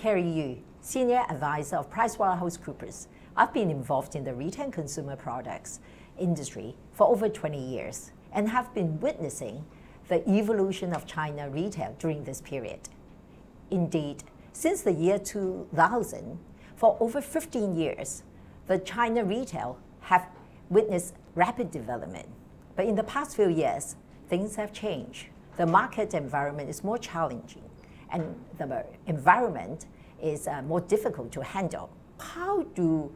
Carrie Yu, Senior Advisor of PricewaterhouseCoopers. I've been involved in the retail and consumer products industry for over 20 years and have been witnessing the evolution of China retail during this period. Indeed, since the year 2000, for over 15 years, the China retail have witnessed rapid development. But in the past few years, things have changed. The market environment is more challenging, and the environment is more difficult to handle. How do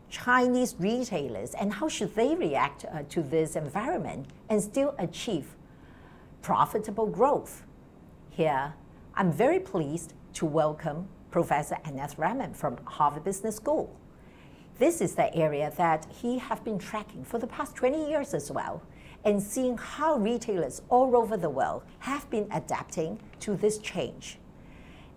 Chinese retailers and how should they react to this environment and still achieve profitable growth? Here, I'm very pleased to welcome Professor Ananth Raman from Harvard Business School. This is the area that he has been tracking for the past 20 years as well, and seeing how retailers all over the world have been adapting to this change.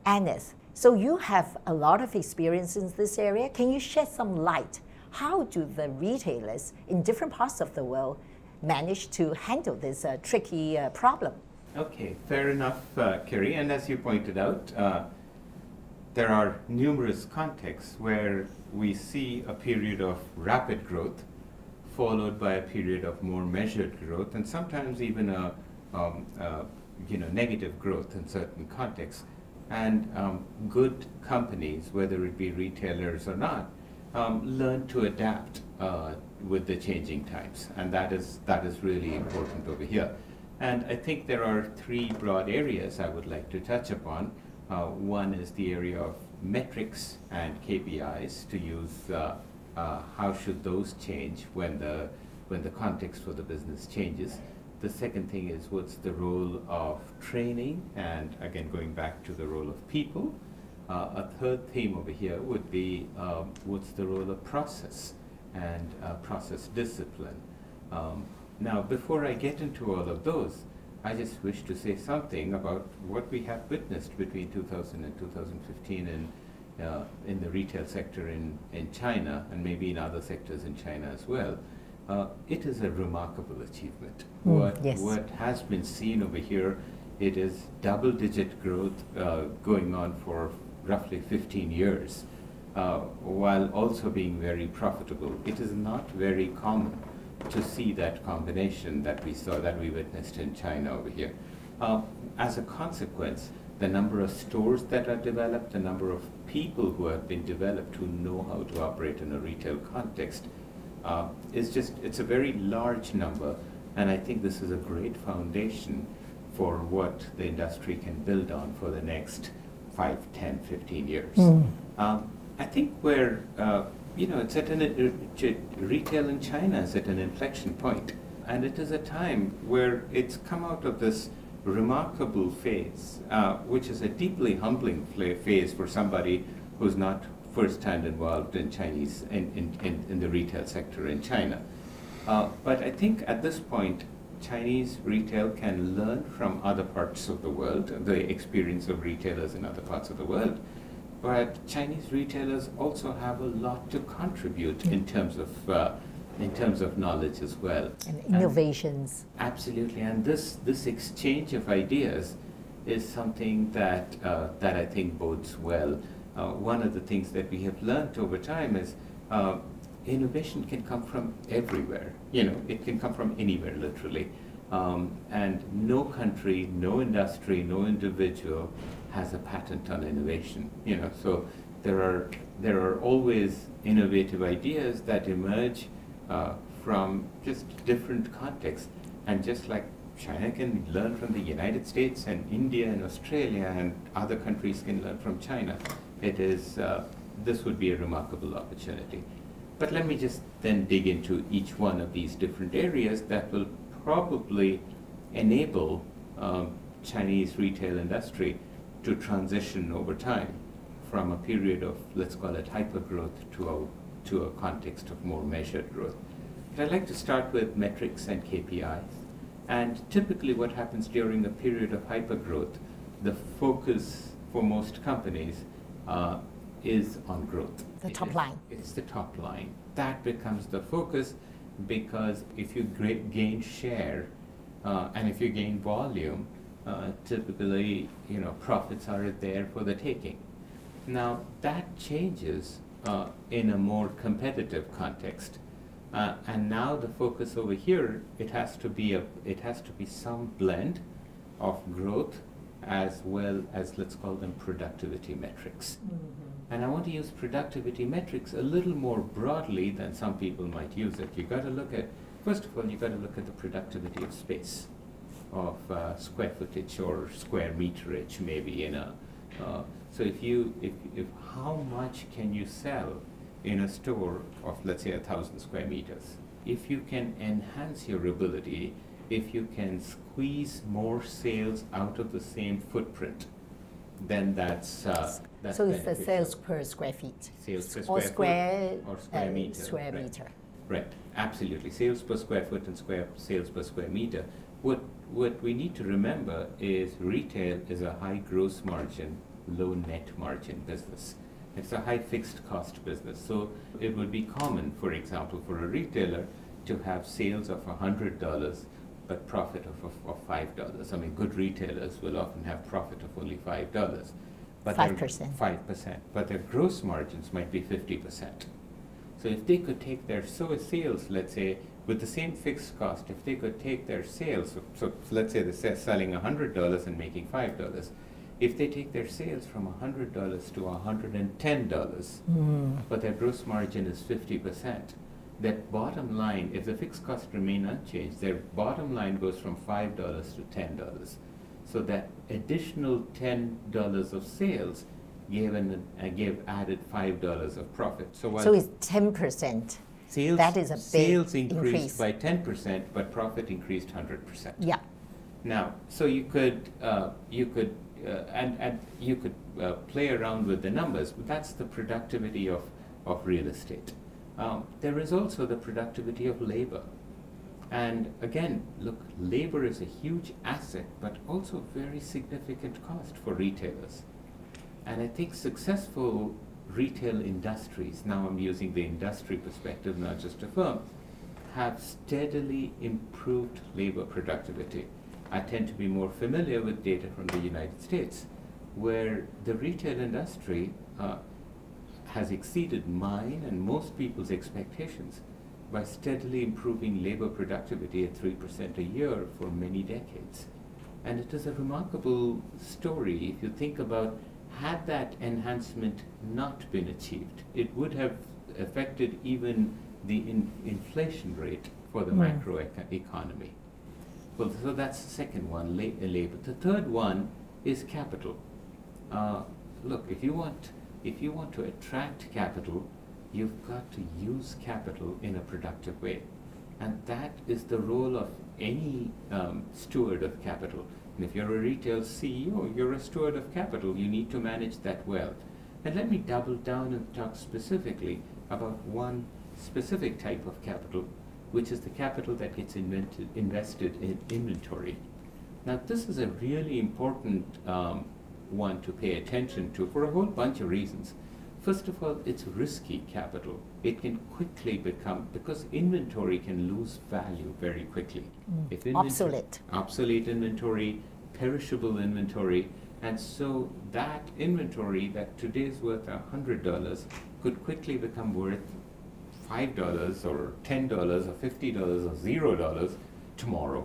Ananth, so you have a lot of experience in this area. Can you shed some light? How do the retailers in different parts of the world manage to handle this tricky problem? Okay, fair enough, Carrie. And as you pointed out, there are numerous contexts where we see a period of rapid growth followed by a period of more measured growth, and sometimes even a negative growth in certain contexts. And good companies, whether it be retailers or not, learn to adapt with the changing times, and that is really important over here. And I think there are three broad areas I would like to touch upon. One is the area of metrics and KPIs, to use how should those change when the context for the business changes. The second thing is what's the role of training, and again going back to the role of people. A third theme over here would be what's the role of process and process discipline. Now, before I get into all of those, I just wish to say something about what we have witnessed between 2000 and 2015 in the retail sector in China, and maybe in other sectors in China as well. It is a remarkable achievement. What has been seen over here, it is double-digit growth going on for roughly 15 years, while also being very profitable. It is not very common to see that combination that we witnessed in China over here. As a consequence, the number of stores that are developed, the number of people who have been developed who know how to operate in a retail context, it's a very large number, and I think this is a great foundation for what the industry can build on for the next 5, 10, 15 years. I think where it's at retail in China is at an inflection point, and it is a time where it's come out of this remarkable phase, which is a deeply humbling phase for somebody who's not first-hand involved in in the retail sector in China. But I think at this point, Chinese retail can learn from other parts of the world, the experience of retailers in other parts of the world. But Chinese retailers also have a lot to contribute in terms of knowledge as well. And innovations. Absolutely, and this exchange of ideas is something that I think bodes well. One of the things that we have learned over time is innovation can come from everywhere. It can come from anywhere, literally. And no country, no industry, no individual has a patent on innovation. So there are always innovative ideas that emerge from just different contexts. And just like China can learn from the United States, and India and Australia and other countries can learn from China, this would be a remarkable opportunity. But let me just then dig into each one of these different areas that will probably enable Chinese retail industry to transition over time from a period of, let's call it, hypergrowth to a context of more measured growth. But I'd like to start with metrics and KPIs. And typically what happens during a period of hypergrowth, the focus for most companies is on growth. The top line. It's the top line. That becomes the focus, because if you gain share and if you gain volume, typically profits are there for the taking. Now that changes in a more competitive context, and now the focus over here, it has to be some blend of growth as well as, let's call them, productivity metrics. And I want to use productivity metrics a little more broadly than some people might use it. You got to look at, first of all, you got to look at the productivity of space, of square footage or square meterage, maybe in a. So if how much can you sell in a store of, let's say, 1,000 square meters? If you can enhance your ability, if you can squeeze more sales out of the same footprint, then that's so beneficial. it's the sales per square feet. Sales per or square foot or square meter. Square right. meter. Right, absolutely. Sales per square foot and sales per square meter. What we need to remember is retail is a high gross margin, low net margin business. It's a high fixed cost business. So it would be common, for example, for a retailer to have sales of $100 but profit of $5. I mean, good retailers will often have profit of only $5. But 5%. 5%. But their gross margins might be 50%. So if they could take their sales, let's say, with the same fixed cost, if they could take their sales, so let's say they're selling $100 and making $5, if they take their sales from $100 to $110, but their gross margin is 50%, that bottom line, if the fixed costs remain unchanged, their bottom line goes from $5 to $10. So that additional $10 of sales gave added $5 of profit. So it's 10%. Sales, that is a big sales increased increase. by 10%, but profit increased 100%. Yeah. Now, so you could play around with the numbers, but that's the productivity of real estate. There is also the productivity of labor. And again, look, labor is a huge asset, but also very significant cost for retailers. And I think successful retail industries, now I'm using the industry perspective, not just a firm, have steadily improved labor productivity. I tend to be more familiar with data from the United States, where the retail industry has exceeded mine and most people's expectations by steadily improving labor productivity at 3% a year for many decades. And it is a remarkable story. If you think about, had that enhancement not been achieved, it would have affected even the inflation rate for the macro economy. Well, so that's the second one, labor. The third one is capital. Look, if you want to attract capital, you've got to use capital in a productive way. And that is the role of any steward of capital. And if you're a retail CEO, you're a steward of capital. You need to manage that well. And let me double down and talk specifically about one specific type of capital, which is the capital that gets invested in inventory. Now, this is a really important one to pay attention to for a whole bunch of reasons. First of all, it's risky capital. It can quickly become, because inventory can lose value very quickly. If obsolete inventory, perishable inventory, and so that inventory that today is worth $100 could quickly become worth $5 or $10 or $50 or $0 tomorrow,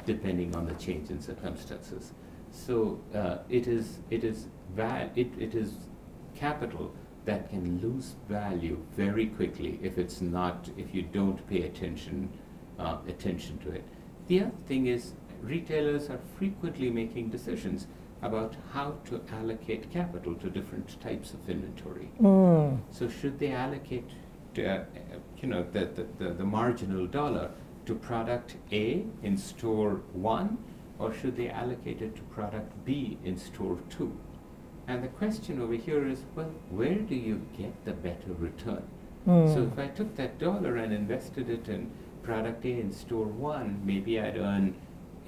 depending on the change in circumstances. So it is capital that can lose value very quickly if you don't pay attention to it. The other thing is retailers are frequently making decisions about how to allocate capital to different types of inventory. So should they allocate the marginal dollar to product A in store 1, or should they allocate it to product B in store 2? And the question over here is, well, where do you get the better return? So if I took that dollar and invested it in product A in store 1, maybe I'd earn,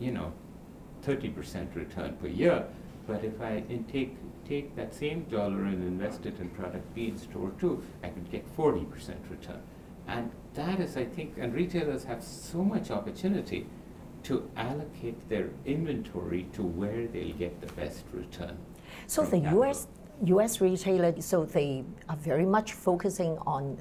30% return per year. But if I take that same dollar and invest it in product B in store 2, I could get 40% return. And that is, I think, and retailers have so much opportunity to allocate their inventory to where they'll get the best return. So the U.S. retailers, so they are very much focusing on,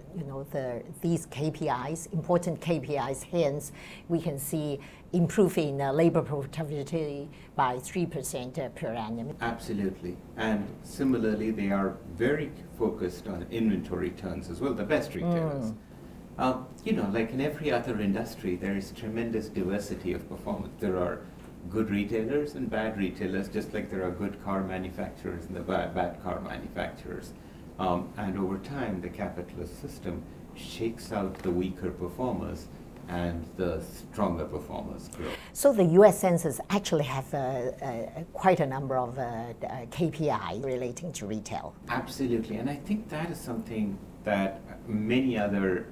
these KPIs, important KPIs. Hence, we can see improving labor productivity by 3% per annum. Absolutely. And similarly, they are very focused on inventory turns as well, the best retailers. Like in every other industry, there is tremendous diversity of performance. There are good retailers and bad retailers, just like there are good car manufacturers and the bad car manufacturers. And over time, the capitalist system shakes out the weaker performers and the stronger performers grow. So the U.S. Census actually have quite a number of KPI relating to retail. Absolutely, and I think that is something that many other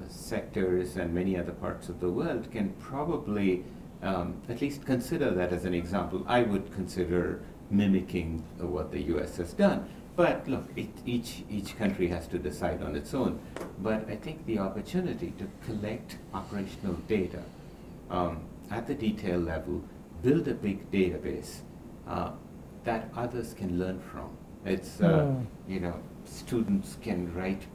sectors and many other parts of the world can probably at least consider that as an example. I would consider mimicking what the U.S. has done. But look, each country has to decide on its own. But I think the opportunity to collect operational data at the detail level, build a big database that others can learn from. It's, students can write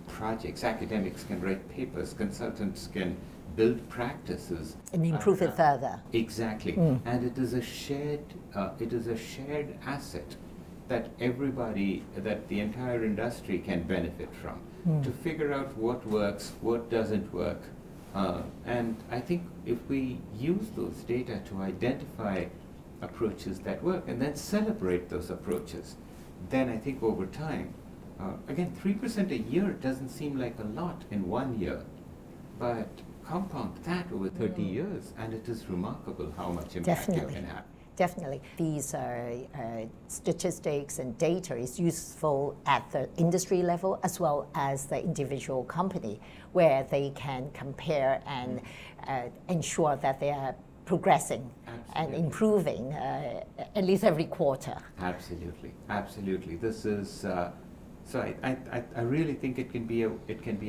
projects, academics can write papers, consultants can build practices and improve it further. Exactly, and it is a shared asset that everybody, that the entire industry can benefit from, to figure out what works, what doesn't work, and I think if we use those data to identify approaches that work and then celebrate those approaches, then I think over time, again, 3% a year doesn't seem like a lot in 1 year, but compound that over 30 years, and it is remarkable how much impact you can have. Definitely. These statistics and data is useful at the industry level as well as the individual company, where they can compare and ensure that they are progressing and improving at least every quarter. Absolutely, absolutely. This is so. I really think it can be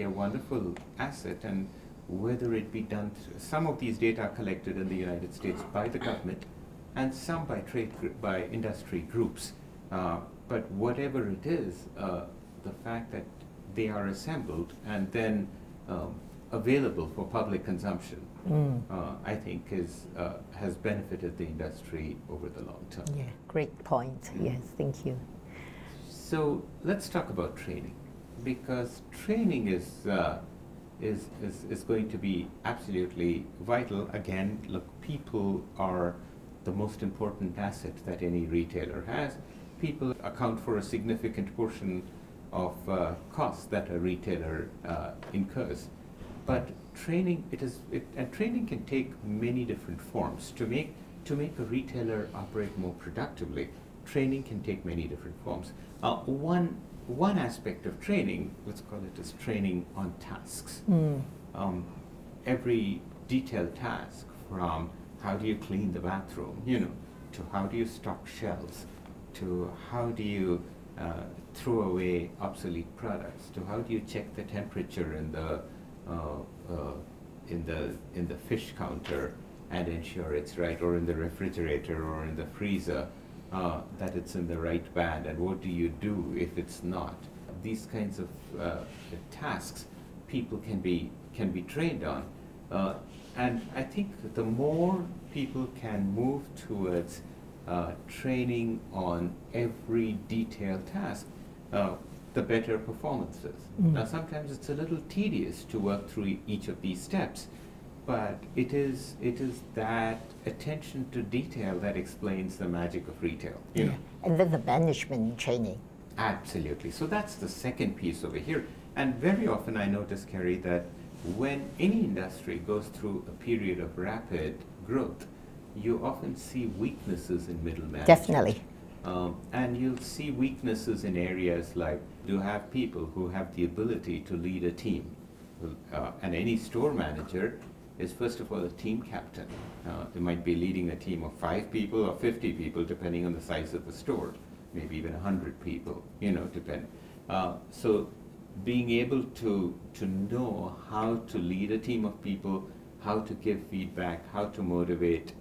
a wonderful asset, and whether it be done, some of these data are collected in the United States by the government, and some by industry groups. But whatever it is, the fact that they are assembled and then available for public consumption, I think has benefited the industry over the long term. Yeah, great point. Yes, thank you. So let's talk about training, because training is going to be absolutely vital. Again, look, people are the most important asset that any retailer has. People account for a significant portion of costs that a retailer incurs. But training, training can take many different forms. To make a retailer operate more productively, training can take many different forms. One aspect of training, let's call it as training on tasks. Every detailed task, from how do you clean the bathroom, to how do you stock shelves, to how do you throw away obsolete products, to how do you check the temperature in the fish counter and ensure it's right, or in the refrigerator or in the freezer, that it's in the right band, and what do you do if it's not? These kinds of tasks people can be trained on, and I think the more people can move towards training on every detailed task, the better performance is. Now, sometimes it's a little tedious to work through each of these steps, but it is that attention to detail that explains the magic of retail. You know? And then the management training. Absolutely. So that's the second piece over here. And very often I notice, Carrie, that when any industry goes through a period of rapid growth, you often see weaknesses in middle management. Definitely. And you'll see weaknesses in areas like, do you have people who have the ability to lead a team? And any store manager is first of all a team captain. They might be leading a team of 5 people or 50 people, depending on the size of the store, maybe even 100 people, depend. So being able to know how to lead a team of people, how to give feedback, how to motivate,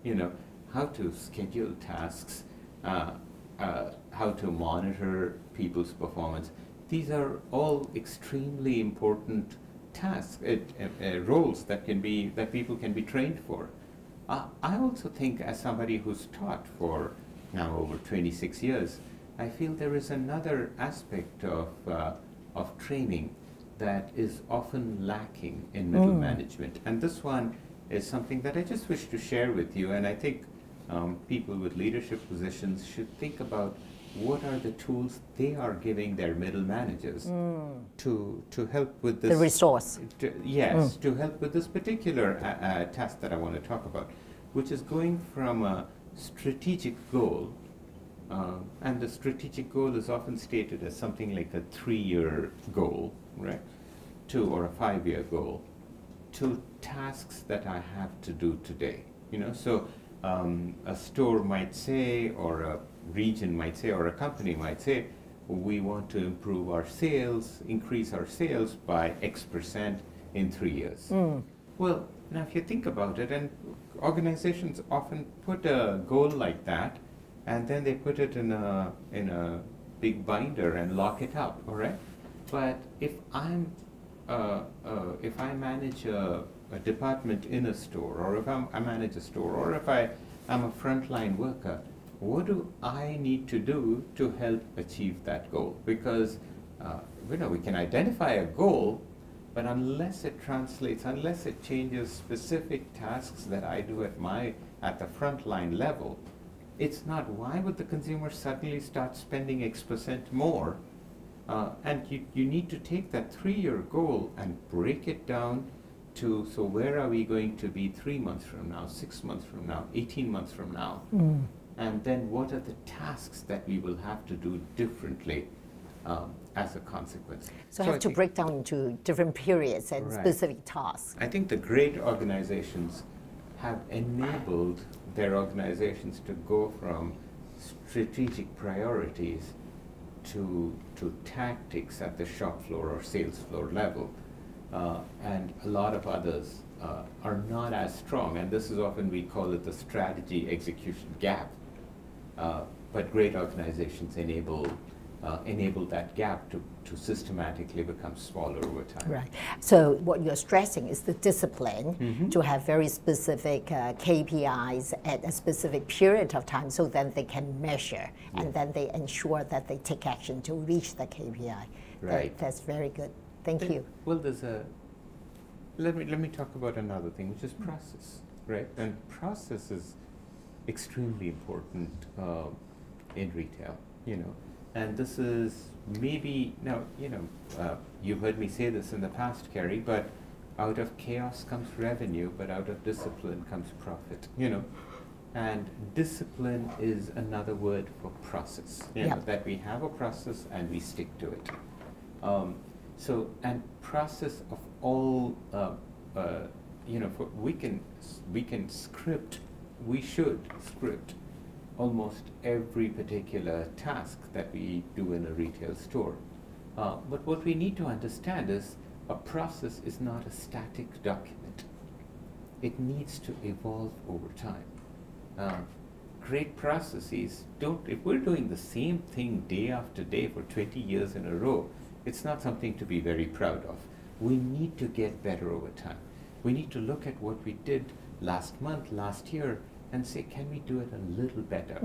how to schedule tasks, how to monitor people's performance. These are all extremely important tasks, roles that people can be trained for. I also think, as somebody who's taught for now over 26 years, I feel there is another aspect of training that is often lacking in middle management. And this one is something that I just wish to share with you. And I think people with leadership positions should think about what are the tools they are giving their middle managers to help with this. The resource. Yes, to help with this particular task that I want to talk about, which is going from a strategic goal, and the strategic goal is often stated as something like a 3-year goal, right, or a 5-year goal, to tasks that I have to do today. So a store might say, or a region might say, or a company might say, we want to improve our sales, increase our sales by X% in 3 years. Well, now if you think about it, and organizations often put a goal like that, and then they put it in a big binder and lock it up, all right? But if if I manage a department in a store, or if I manage a store, or if I'm a frontline worker, what do I need to do to help achieve that goal? Because we can identify a goal, but unless it translates, unless it changes specific tasks that I do at the frontline level, it's not, why would the consumer suddenly start spending X% more? And you need to take that 3-year goal and break it down to, so where are we going to be 3 months from now, 6 months from now, 18 months from now? And then what are the tasks that we will have to do differently as a consequence? So have to break down into different periods and specific tasks. I think the great organizations have enabled their organizations to go from strategic priorities to tactics at the shop floor or sales floor level. And a lot of others are not as strong, and this is often, we call it the strategy execution gap. But great organizations enable that gap to systematically become smaller over time. Right. So what you're stressing is the discipline to have very specific KPIs at a specific period of time, so then they can measure and then they ensure that they take action to reach the KPI. Right. That's very good. Thank you. Well, let me talk about another thing, which is process, right? And process is extremely important in retail, And this is maybe, now, you've heard me say this in the past, Carrie, but out of chaos comes revenue, but out of discipline comes profit, And discipline is another word for process, that we have a process and we stick to it. And process of all, we should script almost every particular task that we do in a retail store. But what we need to understand is a process is not a static document. It needs to evolve over time. Great processes if we're doing the same thing day after day for 20 years in a row, it's not something to be very proud of. We need to get better over time. We need to look at what we did last month, last year, and say, can we do it a little better?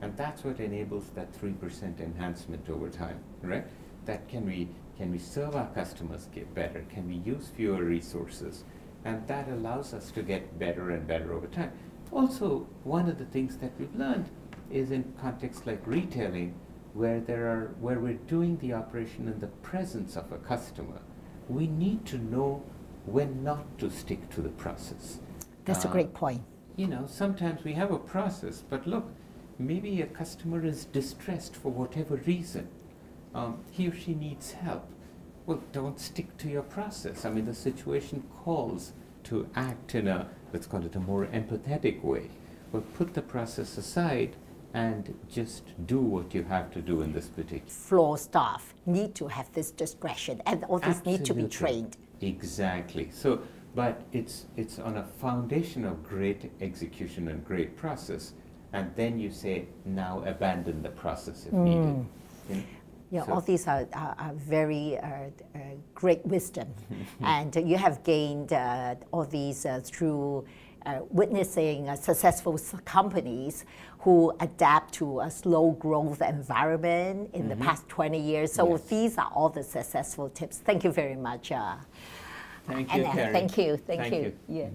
And that's what enables that 3% enhancement over time, right? That can we serve our customers better? Can we use fewer resources? And that allows us to get better and better over time. Also, one of the things that we've learned is in contexts like retailing, where we're doing the operation in the presence of a customer, we need to know when not to stick to the process. That's a great point. Sometimes we have a process, but look, maybe a customer is distressed for whatever reason. He or she needs help. Well, don't stick to your process. I mean, the situation calls to act in let's call it a more empathetic way. Well, put the process aside and just do what you have to do in this particular. Floor staff need to have this discretion, and all this need to be trained. Exactly. So, but it's on a foundation of great execution and great process and then you say, now abandon the process if needed. Yeah, all these are very great wisdom. And you have gained all these through witnessing successful companies who adapt to a slow growth environment in the past 20 years. So these are all the successful tips. Thank you very much. Thank you, Carrie. Thank you. Yes.